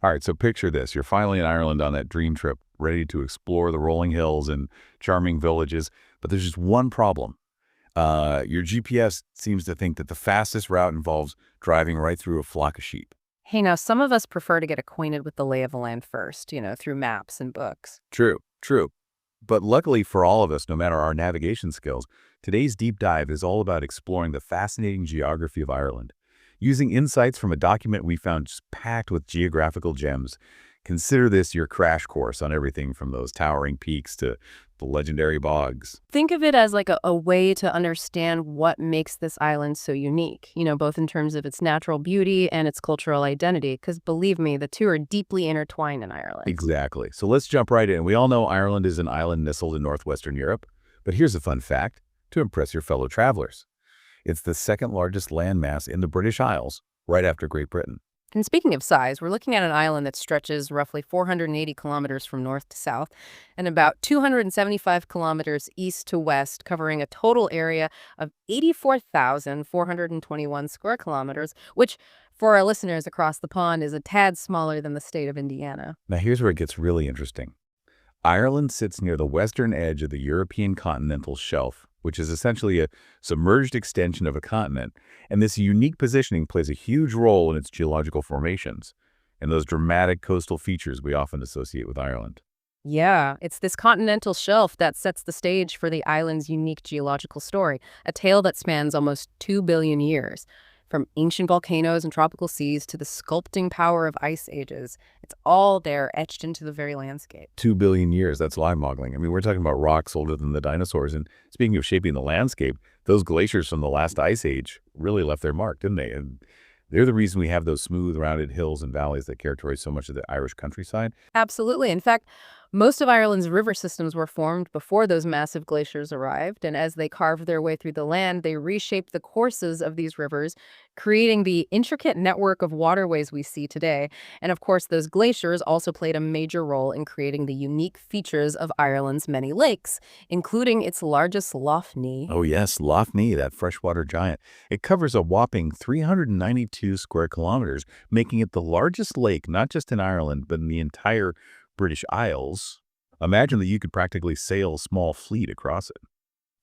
All right, so picture this. You're finally in Ireland on that dream trip, ready to explore the rolling hills and charming villages. But there's just one problem. Your GPS seems to think that the fastest route involves driving right through a flock of sheep. Hey, now some of us prefer to get acquainted with the lay of the land first, through maps and books. True, true. But luckily for all of us, no matter our navigation skills, today's deep dive is all about exploring the fascinating geography of Ireland. Using insights from a document we found just packed with geographical gems, consider this your crash course on everything from those towering peaks to the legendary bogs. Think of it as like a way to understand what makes this island so unique, both in terms of its natural beauty and its cultural identity, because believe me, the two are deeply intertwined in Ireland. Exactly. So let's jump right in. We all know Ireland is an island nestled in northwestern Europe, but here's a fun fact to impress your fellow travelers. It's the second largest landmass in the British Isles, right after Great Britain. And speaking of size, we're looking at an island that stretches roughly 480 kilometers from north to south and about 275 kilometers east to west, covering a total area of 84,421 square kilometers, which, for our listeners across the pond, is a tad smaller than the state of Indiana. Now here's where it gets really interesting. Ireland sits near the western edge of the European continental shelf, which is essentially a submerged extension of a continent, and this unique positioning plays a huge role in its geological formations and those dramatic coastal features we often associate with Ireland. Yeah, it's this continental shelf that sets the stage for the island's unique geological story, a tale that spans almost 2 billion years. From ancient volcanoes and tropical seas to the sculpting power of ice ages, it's all there etched into the very landscape. 2 billion years, that's mind-boggling. I mean, we're talking about rocks older than the dinosaurs, and speaking of shaping the landscape, those glaciers from the last ice age really left their mark, didn't they? And they're the reason we have those smooth, rounded hills and valleys that characterize so much of the Irish countryside. Absolutely. In fact, most of Ireland's river systems were formed before those massive glaciers arrived, and as they carved their way through the land, they reshaped the courses of these rivers, creating the intricate network of waterways we see today. And of course, those glaciers also played a major role in creating the unique features of Ireland's many lakes, including its largest Lough Neagh. Oh yes, Lough Neagh, that freshwater giant. It covers a whopping 392 square kilometers, making it the largest lake not just in Ireland, but in the entire British Isles. Imagine that you could practically sail a small fleet across it.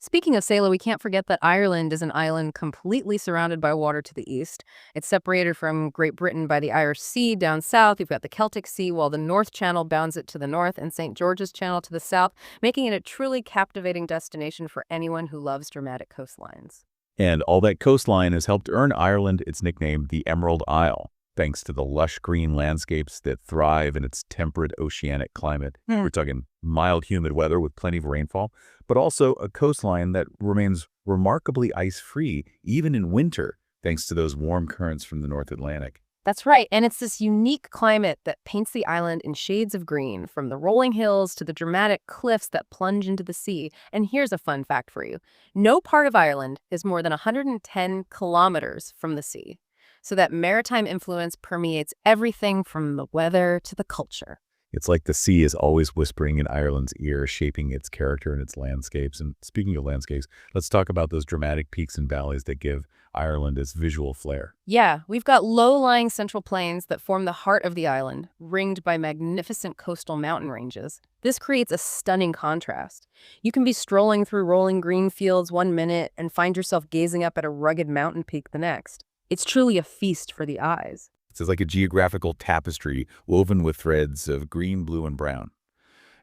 Speaking of sailor, we can't forget that Ireland is an island completely surrounded by water to the east. It's separated from Great Britain by the Irish Sea down south. You've got the Celtic Sea, while the North Channel bounds it to the north and St. George's Channel to the south, making it a truly captivating destination for anyone who loves dramatic coastlines. And all that coastline has helped earn Ireland its nickname, the Emerald Isle, thanks to the lush green landscapes that thrive in its temperate oceanic climate. We're talking mild, humid weather with plenty of rainfall, but also a coastline that remains remarkably ice-free, even in winter, thanks to those warm currents from the North Atlantic. That's right, and it's this unique climate that paints the island in shades of green, from the rolling hills to the dramatic cliffs that plunge into the sea. And here's a fun fact for you. No part of Ireland is more than 110 kilometers from the sea. So that maritime influence permeates everything from the weather to the culture. It's like the sea is always whispering in Ireland's ear, shaping its character and its landscapes. And speaking of landscapes, let's talk about those dramatic peaks and valleys that give Ireland its visual flair. Yeah, we've got low-lying central plains that form the heart of the island, ringed by magnificent coastal mountain ranges. This creates a stunning contrast. You can be strolling through rolling green fields one minute and find yourself gazing up at a rugged mountain peak the next. It's truly a feast for the eyes. It's like a geographical tapestry woven with threads of green, blue, and brown.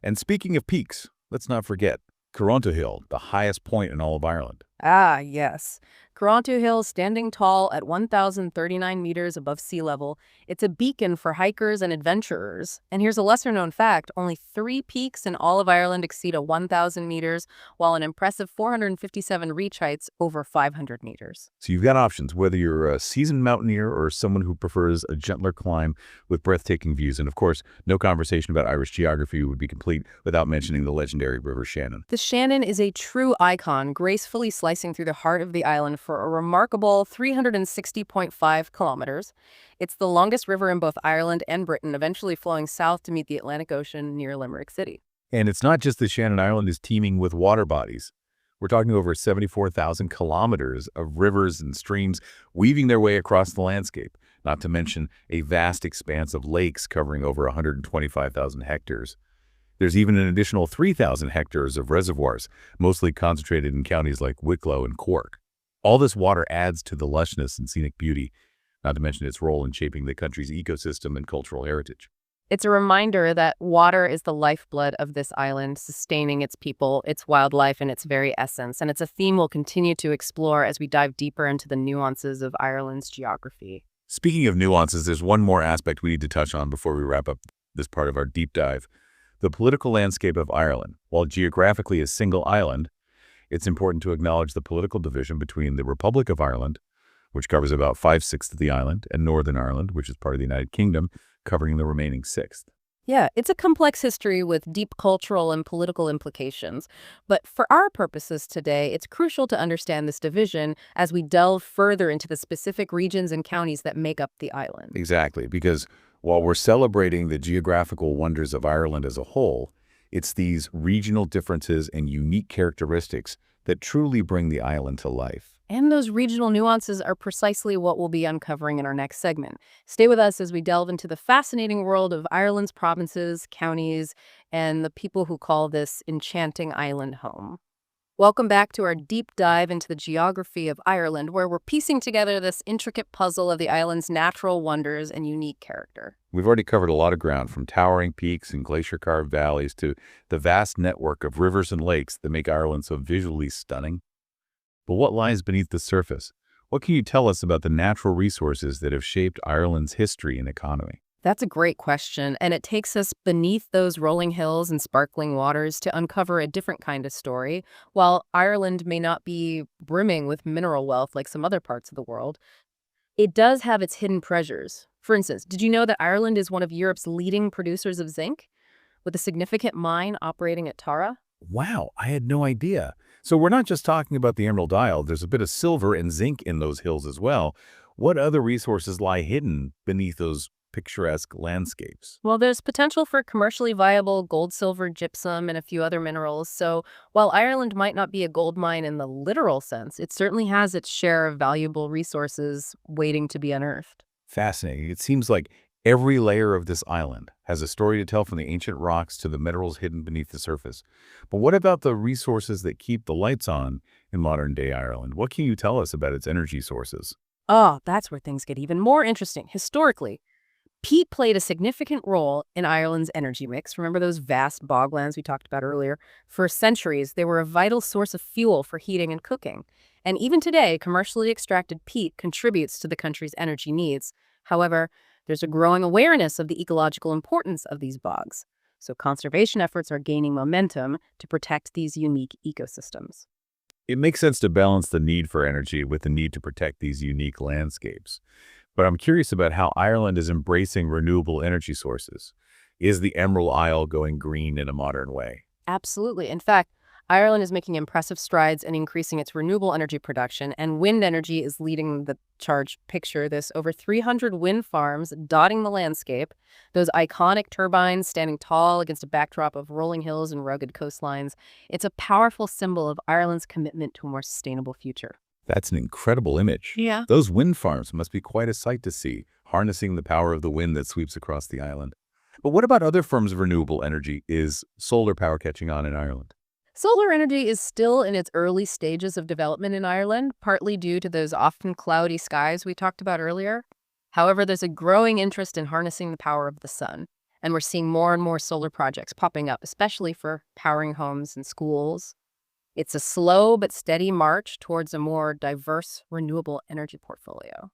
And speaking of peaks, let's not forget Coronto Hill, the highest point in all of Ireland. Ah, yes. Coronto Hill, standing tall at 1,039 meters above sea level, it's a beacon for hikers and adventurers. And here's a lesser-known fact. Only 3 peaks in all of Ireland exceed 1,000 meters, while an impressive 457 reach heights over 500 meters. So you've got options, whether you're a seasoned mountaineer or someone who prefers a gentler climb with breathtaking views. And of course, no conversation about Irish geography would be complete without mentioning the legendary River Shannon. The Shannon is a true icon, gracefully slicing through the heart of the island for a remarkable 360.5 kilometers. It's the longest river in both Ireland and Britain, eventually flowing south to meet the Atlantic Ocean near Limerick City. And it's not just that Shannon Island is teeming with water bodies. We're talking over 74,000 kilometers of rivers and streams weaving their way across the landscape. not to mention a vast expanse of lakes covering over 125,000 hectares. There's even an additional 3,000 hectares of reservoirs, mostly concentrated in counties like Wicklow and Cork. All this water adds to the lushness and scenic beauty, not to mention its role in shaping the country's ecosystem and cultural heritage. It's a reminder that water is the lifeblood of this island, sustaining its people, its wildlife, and its very essence. And it's a theme we'll continue to explore as we dive deeper into the nuances of Ireland's geography. Speaking of nuances, there's one more aspect we need to touch on before we wrap up this part of our deep dive. The political landscape of Ireland. While geographically a single island, it's important to acknowledge the political division between the Republic of Ireland, which covers about 5/6 of the island, and Northern Ireland, which is part of the United Kingdom, covering the remaining sixth. Yeah, it's a complex history with deep cultural and political implications. But for our purposes today, it's crucial to understand this division as we delve further into the specific regions and counties that make up the island. Exactly, because while we're celebrating the geographical wonders of Ireland as a whole, it's these regional differences and unique characteristics that truly bring the island to life. And those regional nuances are precisely what we'll be uncovering in our next segment. Stay with us as we delve into the fascinating world of Ireland's provinces, counties, and the people who call this enchanting island home. Welcome back to our deep dive into the geography of Ireland, where we're piecing together this intricate puzzle of the island's natural wonders and unique character. We've already covered a lot of ground, from towering peaks and glacier-carved valleys to the vast network of rivers and lakes that make Ireland so visually stunning. But what lies beneath the surface? What can you tell us about the natural resources that have shaped Ireland's history and economy? That's a great question, and it takes us beneath those rolling hills and sparkling waters to uncover a different kind of story. While Ireland may not be brimming with mineral wealth like some other parts of the world, it does have its hidden treasures. For instance, did you know that Ireland is one of Europe's leading producers of zinc, with a significant mine operating at Tara? Wow, I had no idea. So we're not just talking about the Emerald Isle. There's a bit of silver and zinc in those hills as well. What other resources lie hidden beneath those picturesque landscapes? Well, there's potential for commercially viable gold, silver, gypsum, and a few other minerals. So while Ireland might not be a gold mine in the literal sense, it certainly has its share of valuable resources waiting to be unearthed. Fascinating. It seems like every layer of this island has a story to tell, from the ancient rocks to the minerals hidden beneath the surface. But what about the resources that keep the lights on in modern-day Ireland? What can you tell us about its energy sources? Oh, that's where things get even more interesting. Historically, peat played a significant role in Ireland's energy mix. Remember those vast boglands we talked about earlier? For centuries, they were a vital source of fuel for heating and cooking. And even today, commercially extracted peat contributes to the country's energy needs. However, there's a growing awareness of the ecological importance of these bogs. So conservation efforts are gaining momentum to protect these unique ecosystems. It makes sense to balance the need for energy with the need to protect these unique landscapes. But I'm curious about how Ireland is embracing renewable energy sources. Is the Emerald Isle going green in a modern way? Absolutely. In fact, Ireland is making impressive strides in increasing its renewable energy production, and wind energy is leading the charge. Picture this: over 300 wind farms dotting the landscape, those iconic turbines standing tall against a backdrop of rolling hills and rugged coastlines. It's a powerful symbol of Ireland's commitment to a more sustainable future. That's an incredible image. Yeah. Those wind farms must be quite a sight to see, harnessing the power of the wind that sweeps across the island. But what about other forms of renewable energy? Is solar power catching on in Ireland? Solar energy is still in its early stages of development in Ireland, partly due to those often cloudy skies we talked about earlier. However, there's a growing interest in harnessing the power of the sun, and we're seeing more and more solar projects popping up, especially for powering homes and schools. It's a slow but steady march towards a more diverse renewable energy portfolio.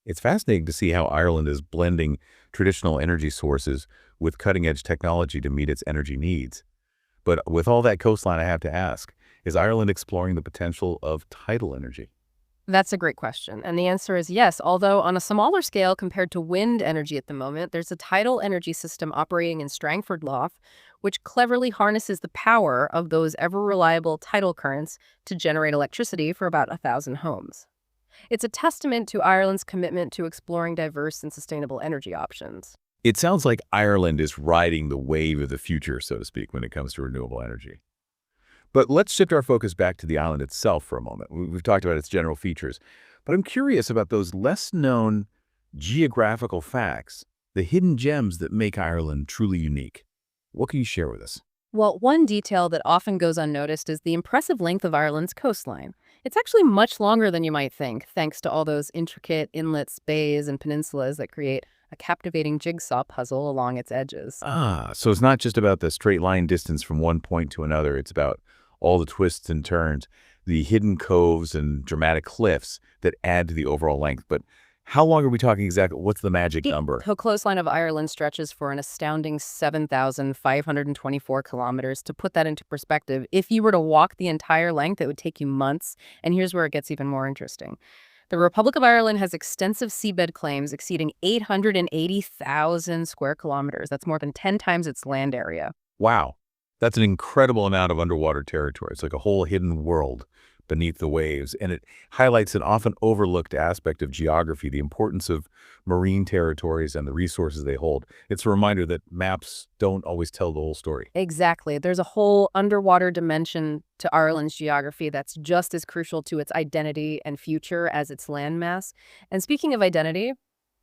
It's fascinating to see how Ireland is blending traditional energy sources with cutting-edge technology to meet its energy needs. But with all that coastline, I have to ask, is Ireland exploring the potential of tidal energy? That's a great question. And the answer is yes, although on a smaller scale compared to wind energy at the moment, there's a tidal energy system operating in Strangford Lough, which cleverly harnesses the power of those ever-reliable tidal currents to generate electricity for about 1,000 homes. It's a testament to Ireland's commitment to exploring diverse and sustainable energy options. It sounds like Ireland is riding the wave of the future, so to speak, when it comes to renewable energy. But let's shift our focus back to the island itself for a moment. We've talked about its general features, but I'm curious about those less known geographical facts, the hidden gems that make Ireland truly unique. What can you share with us? Well, one detail that often goes unnoticed is the impressive length of Ireland's coastline. It's actually much longer than you might think, thanks to all those intricate inlets, bays, and peninsulas that create a captivating jigsaw puzzle along its edges. So it's not just about the straight line distance from one point to another. It's about all the twists and turns, the hidden coves and dramatic cliffs that add to the overall length. But how long are we talking exactly? What's the magic number? The coastline of Ireland stretches for an astounding 7,524 kilometers. To put that into perspective, if you were to walk the entire length, it would take you months. And here's where it gets even more interesting. The Republic of Ireland has extensive seabed claims exceeding 880,000 square kilometers. That's more than 10 times its land area. Wow, that's an incredible amount of underwater territory. It's like a whole hidden world beneath the waves, and it highlights an often overlooked aspect of geography, the importance of marine territories and the resources they hold. It's a reminder that maps don't always tell the whole story. Exactly. There's a whole underwater dimension to Ireland's geography that's just as crucial to its identity and future as its landmass. And speaking of identity,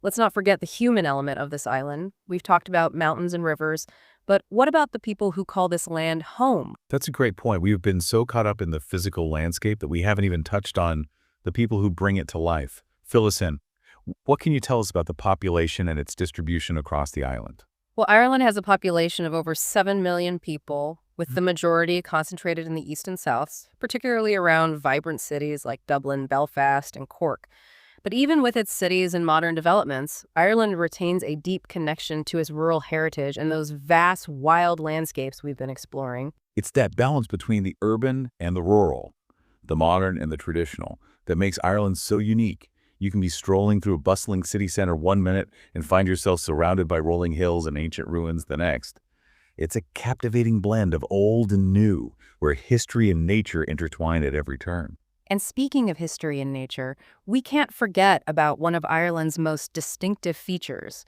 let's not forget the human element of this island. We've talked about mountains and rivers, but what about the people who call this land home? That's a great point. We've been so caught up in the physical landscape that we haven't even touched on the people who bring it to life. Fill us in. What can you tell us about the population and its distribution across the island? Well, Ireland has a population of over 7 million people, with the majority concentrated in the east and south, particularly around vibrant cities like Dublin, Belfast, and Cork. But even with its cities and modern developments, Ireland retains a deep connection to its rural heritage and those vast, wild landscapes we've been exploring. It's that balance between the urban and the rural, the modern and the traditional, that makes Ireland so unique. You can be strolling through a bustling city center one minute and find yourself surrounded by rolling hills and ancient ruins the next. It's a captivating blend of old and new, where history and nature intertwine at every turn. And speaking of history and nature, we can't forget about one of Ireland's most distinctive features,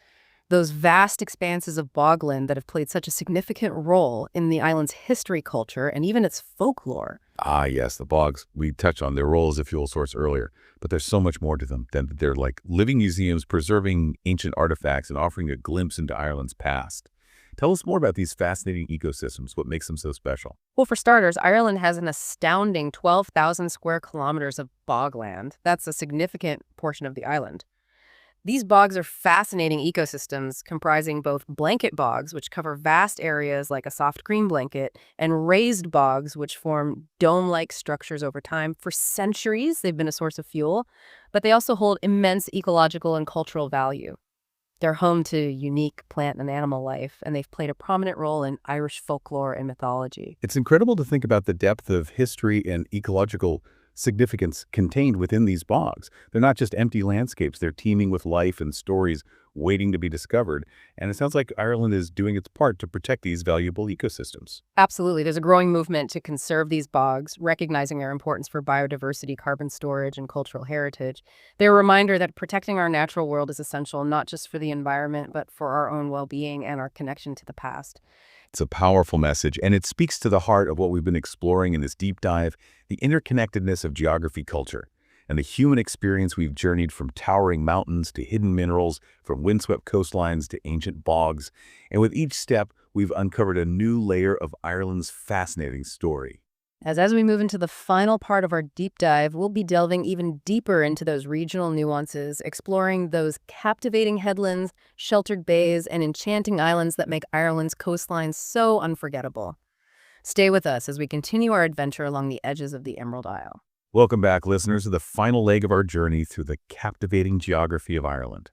those vast expanses of bogland that have played such a significant role in the island's history, culture, and even its folklore. Ah, yes, the bogs. We touched on their role as a fuel source earlier, but there's so much more to them than that. They're like living museums preserving ancient artifacts and offering a glimpse into Ireland's past. Tell us more about these fascinating ecosystems, what makes them so special. Well, for starters, Ireland has an astounding 12,000 square kilometers of bogland. That's a significant portion of the island. These bogs are fascinating ecosystems comprising both blanket bogs, which cover vast areas like a soft green blanket, and raised bogs, which form dome-like structures over time. For centuries, they've been a source of fuel, but they also hold immense ecological and cultural value. They're home to unique plant and animal life, and they've played a prominent role in Irish folklore and mythology. It's incredible to think about the depth of history and ecological significance contained within these bogs. They're not just empty landscapes, they're teeming with life and stories waiting to be discovered. And it sounds like Ireland is doing its part to protect these valuable ecosystems. Absolutely. There's a growing movement to conserve these bogs, recognizing their importance for biodiversity, carbon storage, and cultural heritage. They're a reminder that protecting our natural world is essential, not just for the environment, but for our own well-being and our connection to the past. It's a powerful message, and it speaks to the heart of what we've been exploring in this deep dive, the interconnectedness of geography culture, and the human experience. We've journeyed from towering mountains to hidden minerals, from windswept coastlines to ancient bogs, and with each step, we've uncovered a new layer of Ireland's fascinating story. As we move into the final part of our deep dive, we'll be delving even deeper into those regional nuances, exploring those captivating headlands, sheltered bays, and enchanting islands that make Ireland's coastline so unforgettable. Stay with us as we continue our adventure along the edges of the Emerald Isle. Welcome back, listeners, to the final leg of our journey through the captivating geography of Ireland.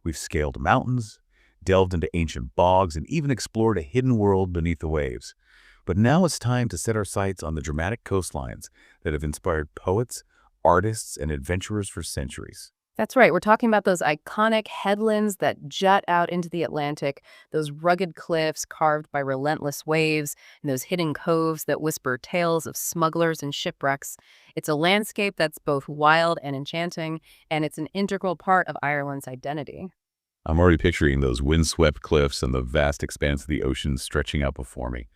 We've scaled mountains, delved into ancient bogs, and even explored a hidden world beneath the waves. But now it's time to set our sights on the dramatic coastlines that have inspired poets, artists, and adventurers for centuries. That's right. We're talking about those iconic headlands that jut out into the Atlantic, those rugged cliffs carved by relentless waves, and those hidden coves that whisper tales of smugglers and shipwrecks. It's a landscape that's both wild and enchanting, and it's an integral part of Ireland's identity. I'm already picturing those windswept cliffs and the vast expanse of the ocean stretching out before me.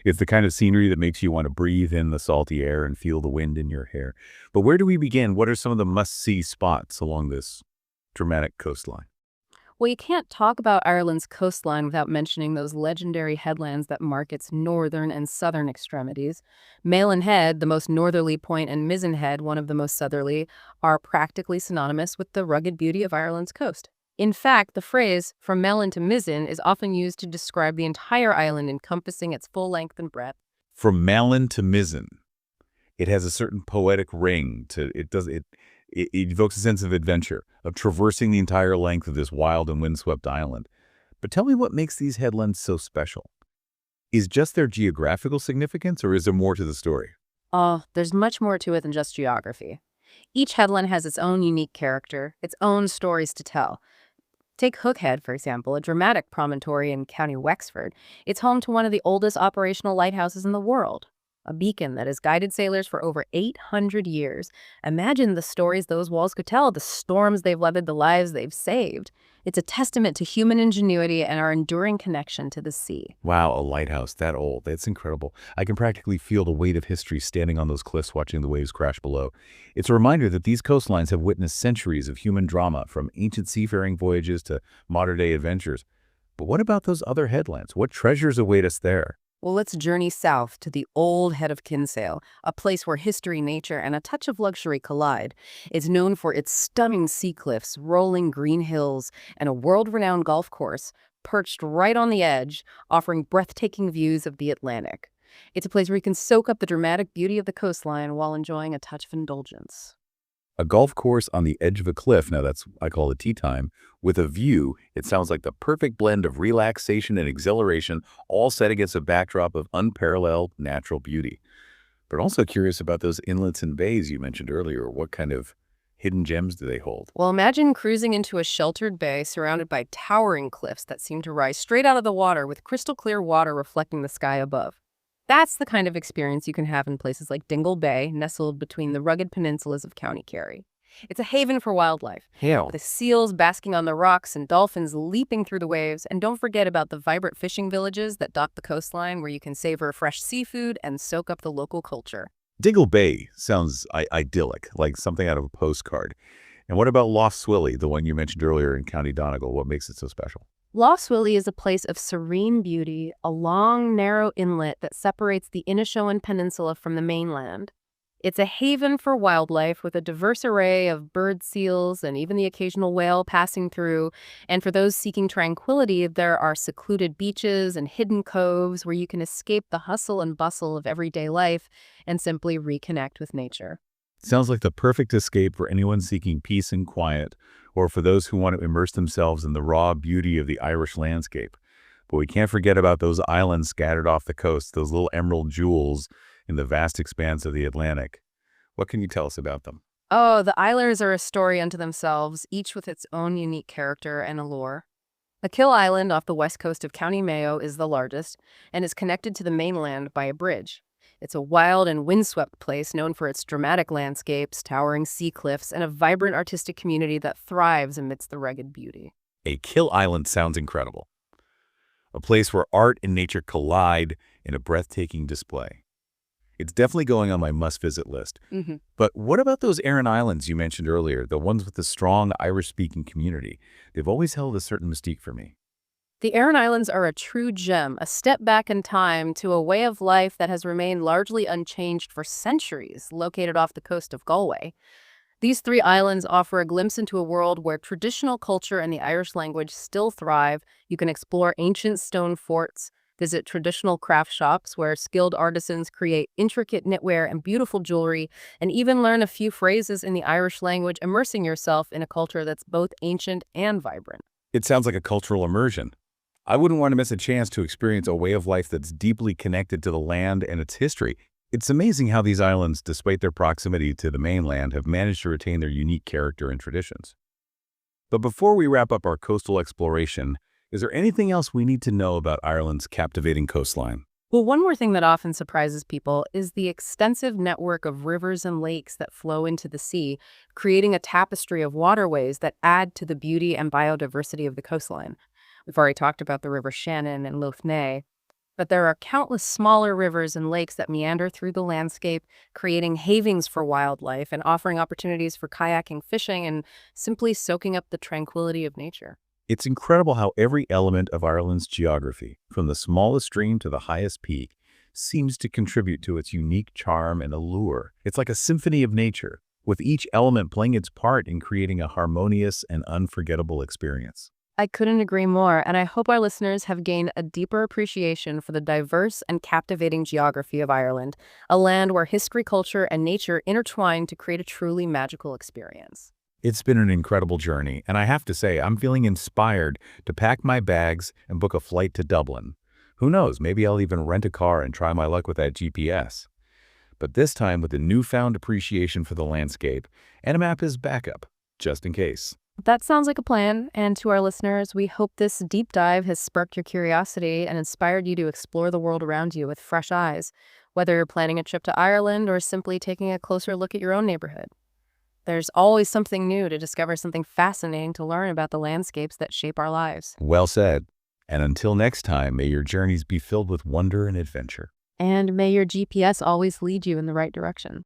It's the kind of scenery that makes you want to breathe in the salty air and feel the wind in your hair. But where do we begin? What are some of the must-see spots along this dramatic coastline? Well, you can't talk about Ireland's coastline without mentioning those legendary headlands that mark its northern and southern extremities. Malin Head, the most northerly point, and Mizzen Head, one of the most southerly, are practically synonymous with the rugged beauty of Ireland's coast. In fact, the phrase from Malin to Mizzen is often used to describe the entire island encompassing its full length and breadth. From Malin to Mizzen, it has a certain poetic ring to it. It evokes a sense of adventure, of traversing the entire length of this wild and windswept island. But tell me what makes these headlands so special. Is just their geographical significance, or is there more to the story? Oh, there's much more to it than just geography. Each headland has its own unique character, its own stories to tell. Take Hook Head, for example, a dramatic promontory in County Wexford. It's home to one of the oldest operational lighthouses in the world, a beacon that has guided sailors for over 800 years. Imagine the stories those walls could tell, the storms they've weathered, the lives they've saved. It's a testament to human ingenuity and our enduring connection to the sea. Wow, a lighthouse that old. That's incredible. I can practically feel the weight of history standing on those cliffs watching the waves crash below. It's a reminder that these coastlines have witnessed centuries of human drama, from ancient seafaring voyages to modern-day adventures. But what about those other headlands? What treasures await us there? Well, let's journey south to the old Head of Kinsale, a place where history, nature, and a touch of luxury collide. It's known for its stunning sea cliffs, rolling green hills, and a world-renowned golf course perched right on the edge, offering breathtaking views of the Atlantic. It's a place where you can soak up the dramatic beauty of the coastline while enjoying a touch of indulgence. A golf course on the edge of a cliff, now that's, I call it tea time, with a view. It sounds like the perfect blend of relaxation and exhilaration, all set against a backdrop of unparalleled natural beauty. But also curious about those inlets and bays you mentioned earlier. What kind of hidden gems do they hold? Well, imagine cruising into a sheltered bay surrounded by towering cliffs that seem to rise straight out of the water with crystal clear water reflecting the sky above. That's the kind of experience you can have in places like Dingle Bay, nestled between the rugged peninsulas of County Kerry. It's a haven for wildlife, Yeah. with seals basking on the rocks and dolphins leaping through the waves. And don't forget about the vibrant fishing villages that dot the coastline, where you can savor fresh seafood and soak up the local culture. Dingle Bay sounds idyllic, like something out of a postcard. And what about Lough Swilly, the one you mentioned earlier in County Donegal? What makes it so special? Lough Swilly is a place of serene beauty, a long, narrow inlet that separates the Inishowen Peninsula from the mainland. It's a haven for wildlife with a diverse array of bird seals and even the occasional whale passing through. And for those seeking tranquility, there are secluded beaches and hidden coves where you can escape the hustle and bustle of everyday life and simply reconnect with nature. Sounds like the perfect escape for anyone seeking peace and quiet, or for those who want to immerse themselves in the raw beauty of the Irish landscape. But we can't forget about those islands scattered off the coast, those little emerald jewels in the vast expanse of the Atlantic. What can you tell us about them? Oh, the Islers are a story unto themselves, each with its own unique character and allure. Achill Island off the west coast of County Mayo is the largest and is connected to the mainland by a bridge. It's a wild and windswept place known for its dramatic landscapes, towering sea cliffs, and a vibrant artistic community that thrives amidst the rugged beauty. Achill Island sounds incredible. A place where art and nature collide in a breathtaking display. It's definitely going on my must-visit list. But what about those Aran Islands you mentioned earlier, the ones with the strong Irish-speaking community? They've always held a certain mystique for me. The Aran Islands are a true gem, a step back in time to a way of life that has remained largely unchanged for centuries, located off the coast of Galway. These three islands offer a glimpse into a world where traditional culture and the Irish language still thrive. You can explore ancient stone forts, visit traditional craft shops where skilled artisans create intricate knitwear and beautiful jewelry, and even learn a few phrases in the Irish language, immersing yourself in a culture that's both ancient and vibrant. It sounds like a cultural immersion. I wouldn't want to miss a chance to experience a way of life that's deeply connected to the land and its history. It's amazing how these islands, despite their proximity to the mainland, have managed to retain their unique character and traditions. But before we wrap up our coastal exploration, is there anything else we need to know about Ireland's captivating coastline? Well, one more thing that often surprises people is the extensive network of rivers and lakes that flow into the sea, creating a tapestry of waterways that add to the beauty and biodiversity of the coastline. We've already talked about the River Shannon and Lough Neagh, but there are countless smaller rivers and lakes that meander through the landscape, creating havens for wildlife and offering opportunities for kayaking, fishing, and simply soaking up the tranquility of nature. It's incredible how every element of Ireland's geography, from the smallest stream to the highest peak, seems to contribute to its unique charm and allure. It's like a symphony of nature, with each element playing its part in creating a harmonious and unforgettable experience. I couldn't agree more, and I hope our listeners have gained a deeper appreciation for the diverse and captivating geography of Ireland, a land where history, culture, and nature intertwine to create a truly magical experience. It's been an incredible journey, and I have to say, I'm feeling inspired to pack my bags and book a flight to Dublin. Who knows, maybe I'll even rent a car and try my luck with that GPS. But this time with a newfound appreciation for the landscape and a map as backup, just in case. That sounds like a plan, and to our listeners, we hope this deep dive has sparked your curiosity and inspired you to explore the world around you with fresh eyes, whether you're planning a trip to Ireland or simply taking a closer look at your own neighborhood. There's always something new to discover, something fascinating to learn about the landscapes that shape our lives. Well said. And until next time, may your journeys be filled with wonder and adventure. And may your GPS always lead you in the right direction.